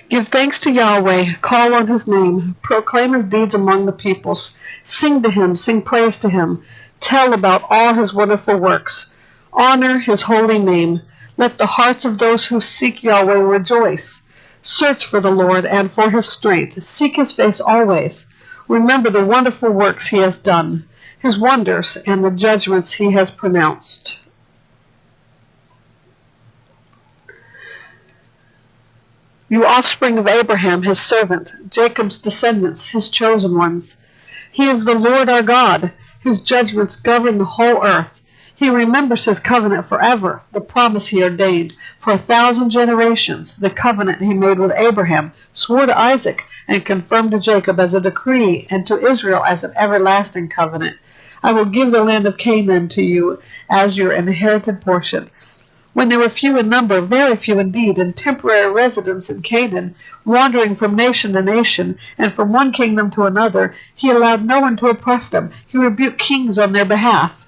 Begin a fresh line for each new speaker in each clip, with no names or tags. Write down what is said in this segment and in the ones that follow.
Give thanks to Yahweh, call on his name, proclaim his deeds among the peoples. Sing to him, sing praise to him, tell about all his wonderful works. Honor his holy name. Let the hearts of those who seek Yahweh rejoice. Search for the Lord and for his strength. Seek his face always. Remember the wonderful works he has done, his wonders and the judgments he has pronounced. You offspring of Abraham, his servant, Jacob's descendants, his chosen ones. He is the Lord our God. His judgments govern the whole earth. He remembers his covenant forever, the promise he ordained for 1,000 generations, the covenant he made with Abraham, swore to Isaac, and confirmed to Jacob as a decree, and to Israel as an everlasting covenant. I will give the land of Canaan to you as your inherited portion. When they were few in number, very few indeed, and temporary residents in Canaan, wandering from nation to nation, and from one kingdom to another, he allowed no one to oppress them. He rebuked kings on their behalf.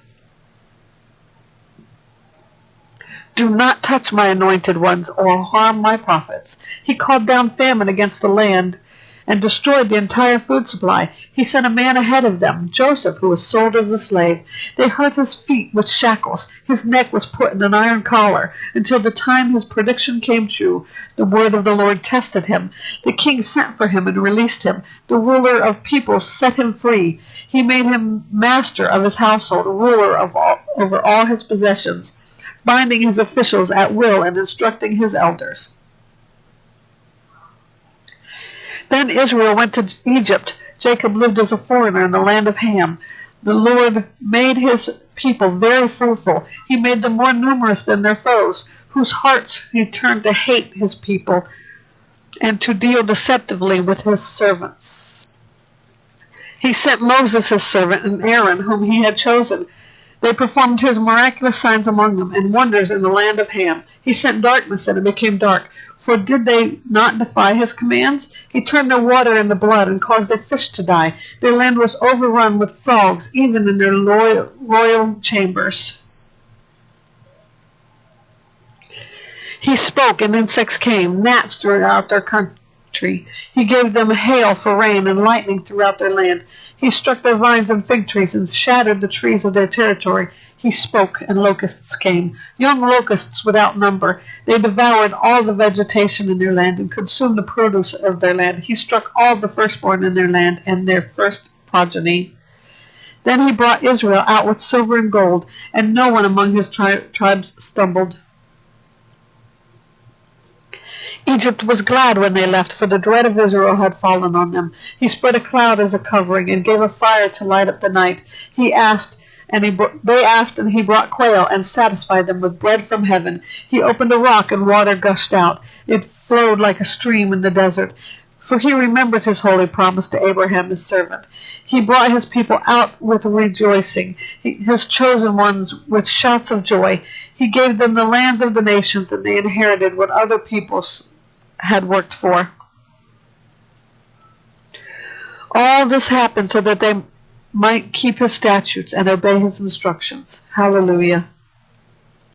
Do not touch my anointed ones or harm my prophets. He called down famine against the land and destroyed the entire food supply. He sent a man ahead of them, Joseph, who was sold as a slave. They hurt his feet with shackles. His neck was put in an iron collar until the time his prediction came true. The word of the Lord tested him. The king sent for him and released him. The ruler of peoples set him free. He made him master of his household, ruler over all his possessions, binding his officials at will and instructing his elders. Then Israel went to Egypt. Jacob lived as a foreigner in the land of Ham. The Lord made his people very fruitful. He made them more numerous than their foes, whose hearts he turned to hate his people and to deal deceptively with his servants. He sent Moses his servant and Aaron, whom he had chosen. They performed his miraculous signs among them and wonders in the land of Ham. He sent darkness and it became dark. For did they not defy his commands? He turned their water into blood and caused their fish to die. Their land was overrun with frogs, even in their royal chambers. He spoke, and insects came, gnats throughout their country. He gave them hail for rain and lightning throughout their land. He struck their vines and fig trees and shattered the trees of their territory. He spoke, and locusts came, young locusts without number. They devoured all the vegetation in their land and consumed the produce of their land. He struck all the firstborn in their land and their first progeny. Then he brought Israel out with silver and gold, and no one among his tribes stumbled. Egypt was glad when they left, for the dread of Israel had fallen on them. He spread a cloud as a covering and gave a fire to light up the night. They asked, and he brought quail and satisfied them with bread from heaven. He opened a rock, and water gushed out. It flowed like a stream in the desert. For he remembered his holy promise to Abraham his servant. He brought his people out with rejoicing, his chosen ones with shouts of joy. He gave them the lands of the nations, and they inherited what other peoples had worked for. All this happened so that they might keep his statutes and obey his instructions. Hallelujah.